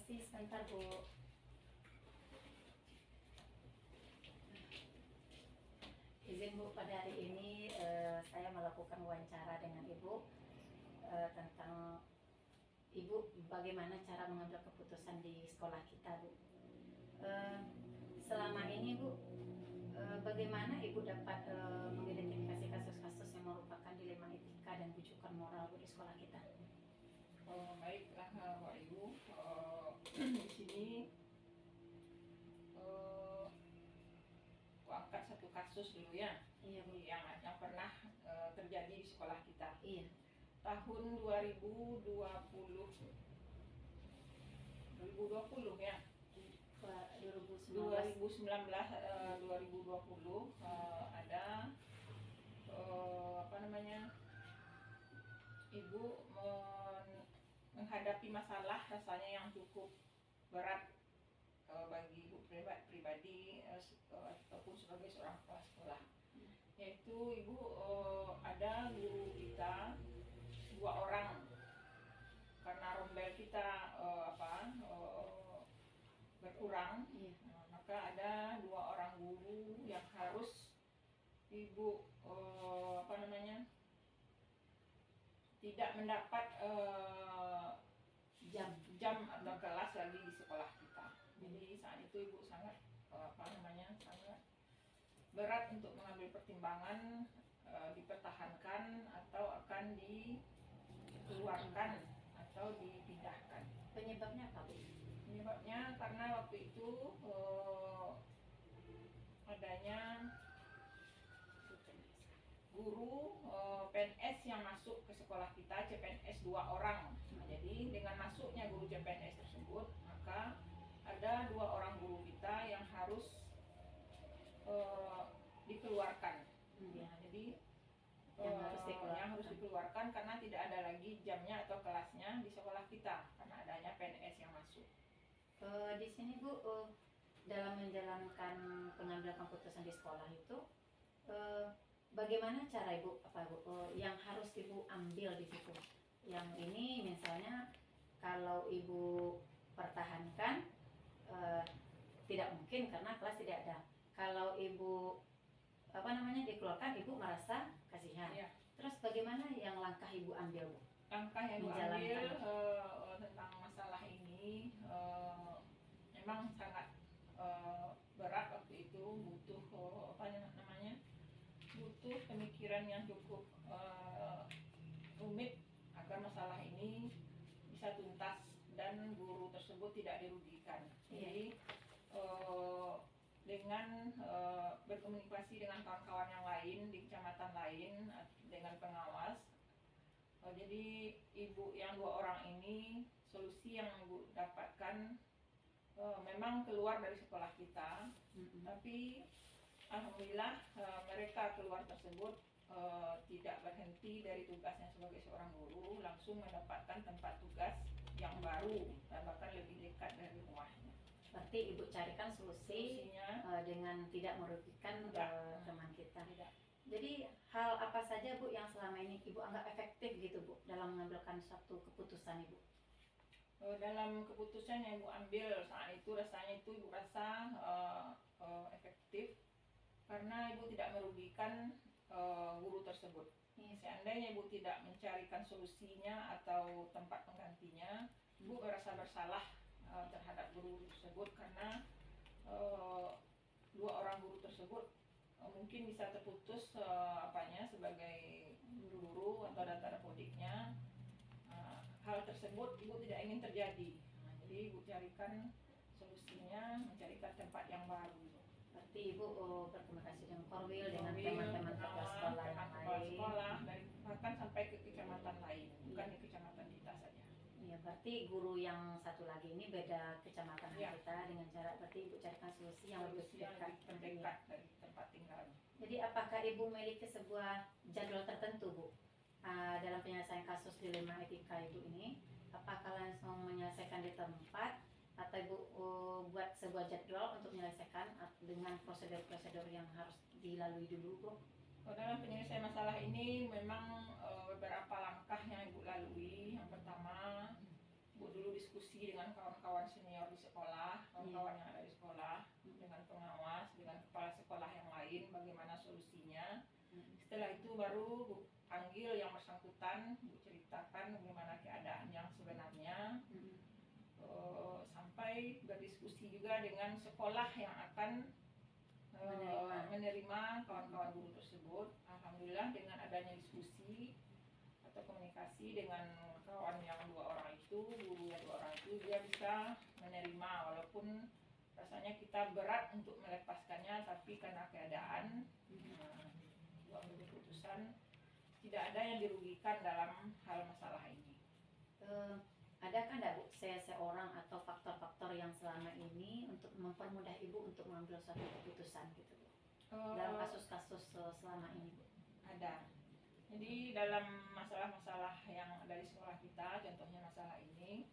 Permisi sebentar, Bu. Izin Bu, pada hari ini saya melakukan wawancara dengan Ibu tentang Ibu bagaimana cara mengambil keputusan di sekolah kita, Bu. Selama ini Bu, bagaimana Ibu dapat mengidentifikasi kasus-kasus yang merupakan dilema etika dan bujukan moral Bu di sekolah kita? Baiklah Pak Ibu, di sini aku angkat satu kasus dulu ya. Iya, Bu. Yang pernah terjadi di sekolah kita. Iya. Tahun 2020 ya. 2019 2020 ada Ibu menghadapi masalah rasanya yang cukup berat bagi Ibu pribadi ataupun sebagai seorang kepala sekolah, yaitu Ibu ada guru kita 2 orang karena rombel kita berkurang, maka ada 2 orang guru yang harus Ibu tidak mendapat jam atau kelas lagi di sekolah kita. Jadi saat itu Ibu sangat sangat berat untuk mengambil pertimbangan dipertahankan atau akan dikeluarkan atau dipindahkan. Penyebabnya apa, Bu? Penyebabnya karena waktu itu adanya guru PNS yang masuk ke sekolah kita, CPNS 2 orang. Nah, jadi dengan masuknya guru CPNS tersebut, maka ada 2 orang guru kita yang harus dikeluarkan. Nah, jadi yang harus dikeluarkan karena tidak ada lagi jamnya atau kelasnya di sekolah kita karena adanya PNS yang masuk. Di sini Bu, dalam menjalankan pengambilan keputusan di sekolah itu, bagaimana cara Ibu yang harus Ibu ambil di situ? Yang ini misalnya kalau Ibu pertahankan tidak mungkin karena kelas tidak ada. Kalau Ibu dikeluarkan, Ibu merasa kasihan. Ya. Terus bagaimana yang langkah Ibu ambil, Bu? Langkah yang diambil tentang masalah ini memang sangat berat waktu itu, butuh butuh pemikiran yang cukup rumit agar masalah ini bisa tuntas dan guru tersebut tidak dirugikan. Jadi dengan berkomunikasi dengan kawan-kawan yang lain di kecamatan lain dengan pengawas, jadi Ibu yang 2 orang ini, solusi yang Ibu dapatkan memang keluar dari sekolah kita, tapi alhamdulillah mereka keluar tersebut tidak berhenti dari tugasnya sebagai seorang guru, langsung mendapatkan tempat tugas yang baru dan bahkan lebih dekat dari rumahnya. Berarti Ibu carikan solusinya dengan tidak merugikan teman kita. Tidak. Jadi hal apa saja Bu yang selama ini Ibu anggap efektif gitu Bu dalam mengambilkan suatu keputusan Ibu? Dalam keputusan yang Ibu ambil saat itu rasanya Ibu rasa efektif karena Ibu tidak merugikan guru tersebut. Seandainya Ibu tidak mencarikan solusinya atau tempat penggantinya, Ibu merasa bersalah terhadap guru tersebut karena 2 orang guru tersebut mungkin bisa terputus sebagai guru atau data dapodiknya. Hal tersebut Ibu tidak ingin terjadi. Jadi Ibu carikan solusinya, mencarikan tempat yang baru. Berarti Ibu berkomunikasi dengan Korwil, dengan teman-teman kepala sekolah yang lain, bahkan sampai ke kecamatan lain, bukan di kecamatan kita saja. Iya, berarti guru yang satu lagi ini beda kecamatan kita dengan cara berarti Ibu carikan solusi yang lebih terdekat dari tempat tinggalnya. Jadi apakah Ibu memiliki sebuah jadwal tertentu Bu dalam penyelesaian kasus dilema etika Ibu ini? Apakah langsung menyelesaikan di tempat atau Ibu buat sebuah jadwal untuk menyelesaikan dengan prosedur-prosedur yang harus dilalui dulu Bu? Dalam penyelesaian masalah ini memang beberapa langkah yang Ibu lalui. Yang pertama, Ibu dulu diskusi dengan kawan-kawan kawan-kawan yang ada di sekolah, dengan pengawas, dengan kepala sekolah yang lain, bagaimana solusinya. Setelah itu baru Bu panggil yang bersangkutan, Bu ceritakan bagaimana keadaan yang sebenarnya, sampai berdiskusi juga dengan sekolah yang akan menerima kawan-kawan guru tersebut. Alhamdulillah dengan adanya diskusi atau komunikasi dengan kawan yang 2 orang itu, guru yang 2 orang itu, dia bisa menerima walaupun rasanya kita berat untuk melepaskannya, tapi karena keadaan ambil keputusan tidak ada yang dirugikan dalam hal masalah ini. Adakah enggak Bu seorang atau faktor-faktor yang selama ini untuk mempermudah Ibu untuk mengambil suatu keputusan gitu Bu? Dalam kasus-kasus selama ini Bu? Ada. Jadi dalam masalah-masalah yang ada di sekolah kita, contohnya masalah ini,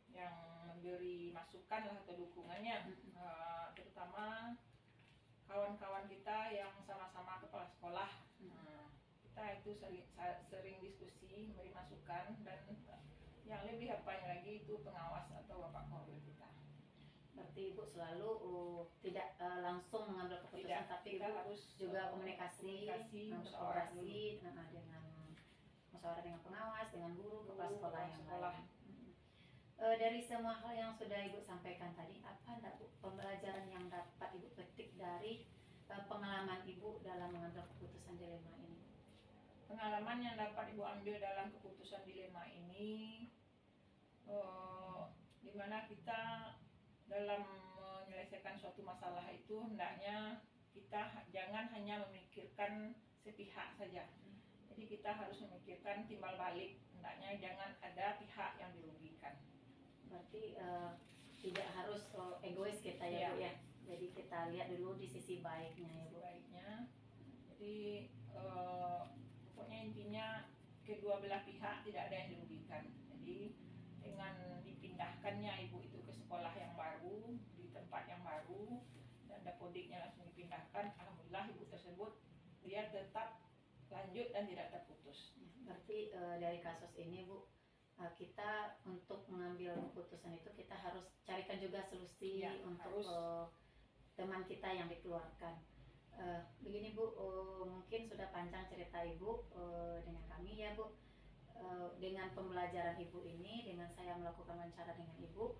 yang memberi masukan lah atau dukungannya, terutama kawan-kawan kita yang sama-sama kepala sekolah. Kita itu sering diskusi, memberi masukan, dan yang lebih apanya lagi itu pengawas atau bapak korwil kita. Berarti Ibu selalu tidak langsung mengambil keputusan, tapi kita Ibu harus juga komunikasi musyawarah dengan musyawarah dengan pengawas, dengan guru, kepala sekolah yang lain. Dari semua hal yang sudah Ibu sampaikan tadi, apa enggak Bu pembelajaran yang dapat Ibu petik dari pengalaman Ibu dalam mengambil keputusan dilema ini? Pengalaman yang dapat Ibu ambil dalam keputusan dilema ini, di mana kita dalam menyelesaikan suatu masalah itu hendaknya kita jangan hanya memikirkan sepihak saja. Jadi kita harus memikirkan timbal balik, hendaknya jangan ada pihak yang dirugikan. Berarti tidak harus egois kita ya Bu ya. Jadi kita lihat dulu di sisi baiknya ya Bu. Jadi pokoknya intinya kedua belah pihak tidak ada yang dirugikan. Jadi dengan dipindahkannya Ibu itu ke sekolah yang baru, di tempat yang baru, dan dapodiknya langsung dipindahkan, alhamdulillah Ibu tersebut dia tetap lanjut dan tidak terputus. Berarti dari kasus ini Bu, kita untuk mengambil keputusan itu kita harus carikan juga solusi untuk teman kita yang dikeluarkan. Begini Bu, mungkin sudah panjang cerita Ibu dengan kami ya Bu. Dengan pembelajaran Ibu ini, dengan saya melakukan wawancara dengan Ibu,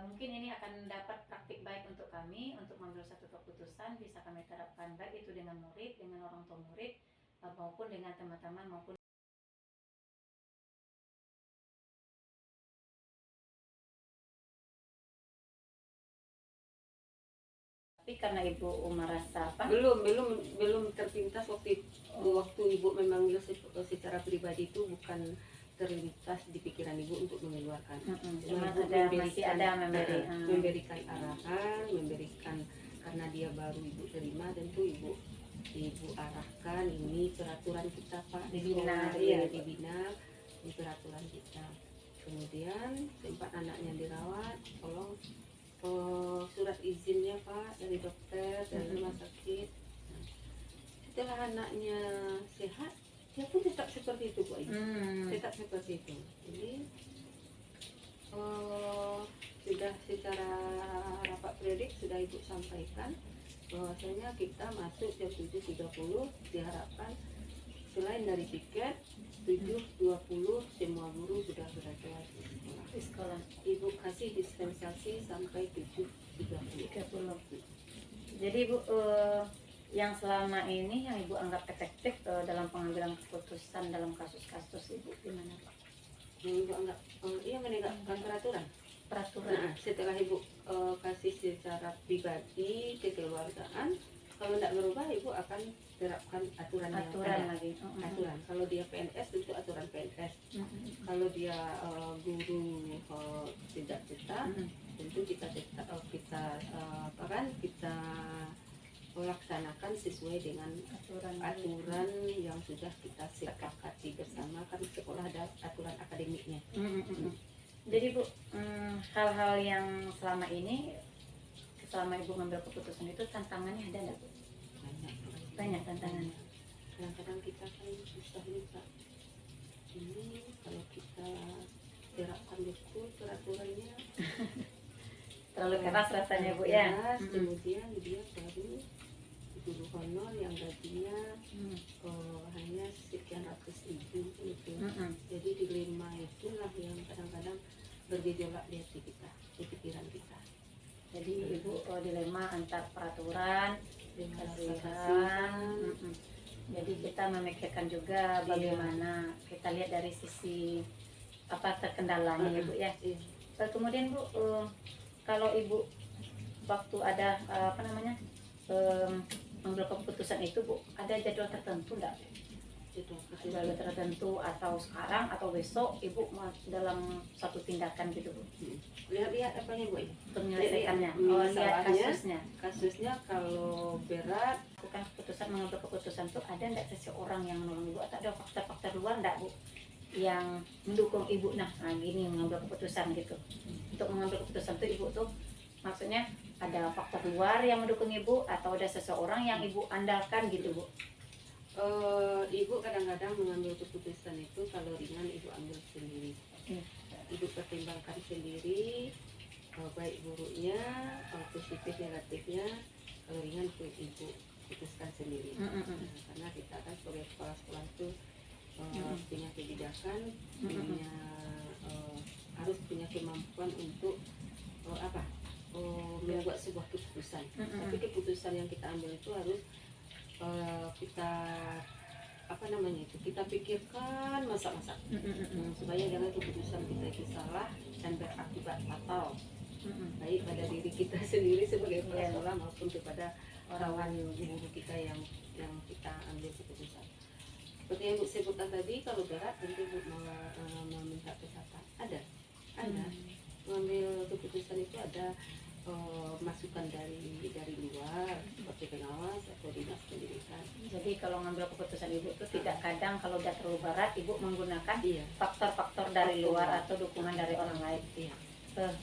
mungkin ini akan dapat praktik baik untuk kami untuk mengambil satu keputusan, bisa kami terapkan baik itu dengan murid, dengan orang tua murid, maupun dengan teman-teman maupun. Tapi karena Ibu merasa apa? Belum terpintas waktu Ibu memanggil secara pribadi itu bukan terlintas di pikiran Ibu untuk mengeluarkan. Cuma masih ada memberikan arahan, karena dia baru Ibu terima, tentu Ibu arahkan ini peraturan kita Pak, dibina di peraturan kita. Kemudian tempat anaknya dirawat, tolong surat izinnya Pak dari dokter, dari rumah sakit. Setelah anaknya sehat, dia pun tetap seperti itu Bu Ayu. Tetap seperti itu. Jadi sudah secara rapat predik sudah Ibu sampaikan bahwasanya kita masuk jam 7.30, diharapkan selain dari tiket 7.20 semua guru sudah berada di sekolah. Ibu kasih dispensasi sampai 7.30. Jadi Ibu yang selama ini yang Ibu anggap efektif dalam pengambilan keputusan dalam kasus-kasus Ibu gimana Pak? Yang Ibu anggap menegakkan peraturan. Nah, setelah Ibu kasih secara pribadi kekeluargaan, kalau tidak berubah Ibu akan terapkan aturan yang ada. Aturan. Kalau dia PNS tentu aturan PNS. Kalau dia guru tidak tetap, tentu kita melaksanakan sesuai dengan aturan yang sudah kita sepakati bersama, kan sekolah ada aturan akademiknya. Jadi Bu, hal-hal yang selama ini selama Ibu mengambil keputusan itu tantangannya ada nggak Bu? Banyak tantangannya. Kadang-kadang kita kan susah juga. Ini kalau kita terapkan betul peraturannya, terlalu keras rasanya Bu ya. Keras, kemudian dia baru guru honor yang gajinya hanya sekian ratus ribu gitu. Jadi dilema itulah yang kadang-kadang bergejolak di hati kita, di pikiran kita. Jadi Ibu dilema antar peraturan dengan Kasihan. Jadi kita memikirkan juga bagaimana kita lihat dari sisi apa terkendalanya ya Bu ya. Kemudian Bu, kalau Ibu waktu ada apa namanya mengambil keputusan itu Bu, ada jadwal tertentu enggak? Jadwal tertentu atau sekarang atau besok Ibu dalam satu tindakan gitu Bu? Lihat-lihat apanya Bu? Untuk menyelesaikannya. Lihat Lihat kasusnya kalau berat. Bukan keputusan, mengambil keputusan itu ada enggak seseorang yang menolong Ibu atau ada faktor-faktor luar enggak Bu yang mendukung Ibu nah gini mengambil keputusan gitu. Untuk mengambil keputusan itu Ibu tuh maksudnya ada faktor luar yang mendukung Ibu atau ada seseorang yang Ibu andalkan gitu Bu? Ibu kadang-kadang mengambil keputusan itu kalau ringan Ibu ambil sendiri. Ibu pertimbangkan sendiri baik buruknya, positif negatifnya. Kalau ringan itu Ibu putuskan sendiri. Karena kita kan sebagai kepala sekolah itu punya kebijakan, harus punya kemampuan untuk membuat sebuah keputusan. Tapi keputusan yang kita ambil itu harus kita kita pikirkan masa-masa supaya jangan keputusan kita itu salah dan berakibat fatal baik pada diri kita sendiri sebagai kepala sekolah maupun kepada orang guru kita yang kita ambil keputusan. Seperti yang Bu sebutkan tadi, kalau berat tentu Bu meminta kesehatan ada mengambil keputusan itu ada masukan dari luar seperti pengawas atau dinas pendidikan. Jadi kalau ngambil keputusan Ibu itu tidak kadang kalau udah terlalu berat Ibu menggunakan faktor-faktor dari luar atau dukungan dari orang lain.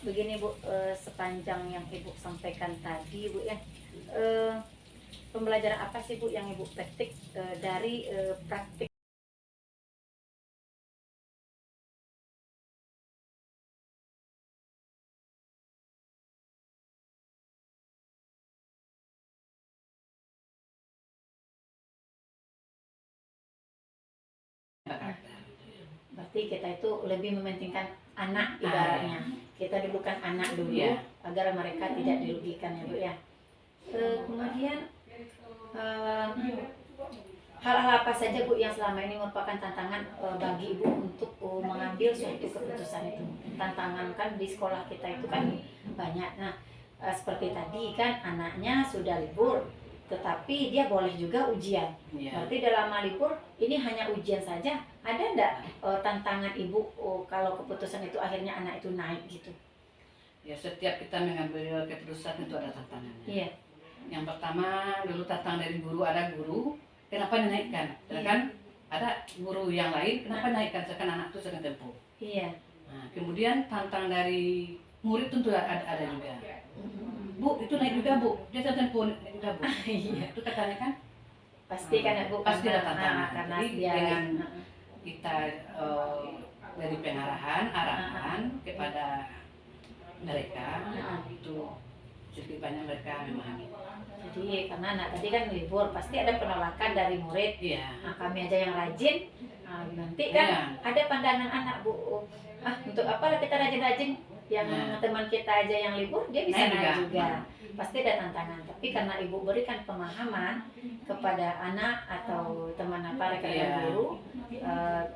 Begini Bu, sepanjang yang Ibu sampaikan tadi Bu ya, pembelajaran apa sih Bu yang Ibu petik dari praktik berarti kita itu lebih mementingkan anak ibaratnya. Kita dulukan anak dulu agar mereka tidak dirugikan ya Bu ya. Kemudian hal-hal apa saja Bu yang selama ini merupakan tantangan bagi Ibu untuk mengambil suatu keputusan itu? Tantangan kan di sekolah kita itu kan banyak. Nah, seperti tadi kan anaknya sudah libur, tetapi dia boleh juga ujian. Berarti dalam libur ini hanya ujian saja. Ada enggak tantangan Ibu kalau keputusan itu akhirnya anak itu naik gitu? Ya, setiap kita mengambil keputusan itu ada tantangannya. Iya. Yang pertama dulu tantangan dari guru, ada guru kenapa dinaikkan? Kan ada guru yang lain kenapa naikkan sekarang anak itu sedang tempuh. Iya. Nah, kemudian tantangan dari murid tentu ada juga. Bu, itu naik juga Bu, dia sedang tempuh juga Bu. Iya. Itu katanya kan Pasti kan Bu, pasti ada tantangan. karena Jadi dia dengan kita dari arahan kepada mereka itu sedikit banyak mereka memahami. Jadi karena anak tadi kan libur pasti ada penolakan dari murid. Nah, kami aja yang rajin, nanti kan ada pandangan anak Bu, untuk apa kita rajin-rajin, yang teman kita aja yang libur dia bisa naik juga. Pasti ada tantangan, tapi karena Ibu berikan pemahaman kepada anak atau teman apa rekan guru,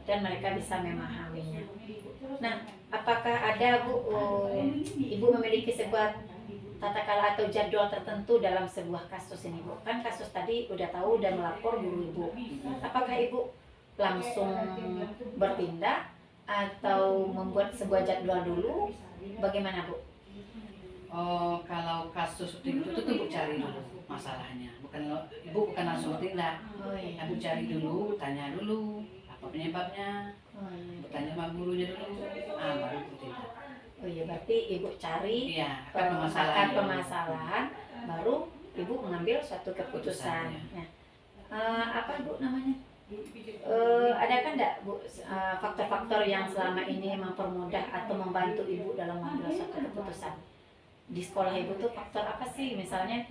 dan mereka bisa memahaminya. Nah, apakah ada Bu, Ibu memiliki sebuah tata cara atau jadwal tertentu dalam sebuah kasus ini Bu? Kan kasus tadi udah tahu dan melapor guru Ibu. Apakah Ibu langsung bertindak atau membuat sebuah jadwal dulu? Bagaimana Bu? Kalau kasus seperti itu tuh Bu cari dulu masalahnya. Ibu bukan langsung bertindak. Ibu cari dulu, tanya dulu apa penyebabnya. Bertanya sama gurunya dulu, baru bertindak. Oh iya, berarti Ibu cari akar permasalahan, baru Ibu mengambil suatu keputusan. Nah, apa Bu namanya? Adakah enggak Bu faktor-faktor yang selama ini mempermudah atau membantu Ibu dalam mengambil suatu keputusan? di sekolah ibu tuh faktor apa sih, misalnya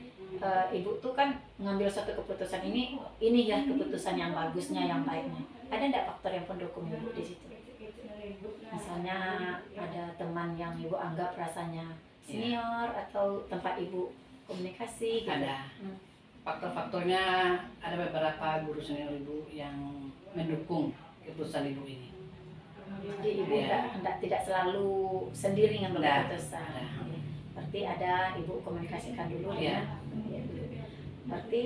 ibu tuh kan ngambil suatu keputusan ini ya keputusan yang bagusnya, yang baiknya, ada nggak faktor yang pendukung ibu di situ? Misalnya ada teman yang ibu anggap rasanya senior atau tempat ibu komunikasi gitu. Ada faktor-faktornya, ada beberapa guru senior ibu yang mendukung keputusan ibu ini. Jadi ibu Ya. tidak selalu sendiri ngambil Nggak. keputusan. Ada. Berarti ada ibu komunikasikan dulu Iya. Berarti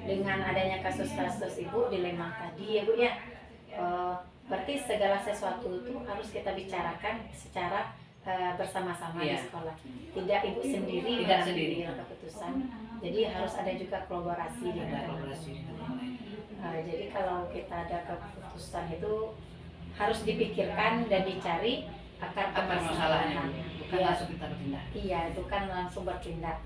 dengan adanya kasus-kasus ibu dilema tadi ya bu ya, berarti segala sesuatu itu harus kita bicarakan secara bersama-sama di Iya. sekolah. Tidak ibu sendiri Tidak sendiri. mengambil keputusan. Jadi harus ada juga kolaborasi di Ada antara. kolaborasi dengan yang lain. Jadi kalau kita ada keputusan itu harus dipikirkan dan dicari akar Apa masalahnya? permasalahannya. Bukan Iya. langsung kita bertindak. Iya, bukan langsung bertindak.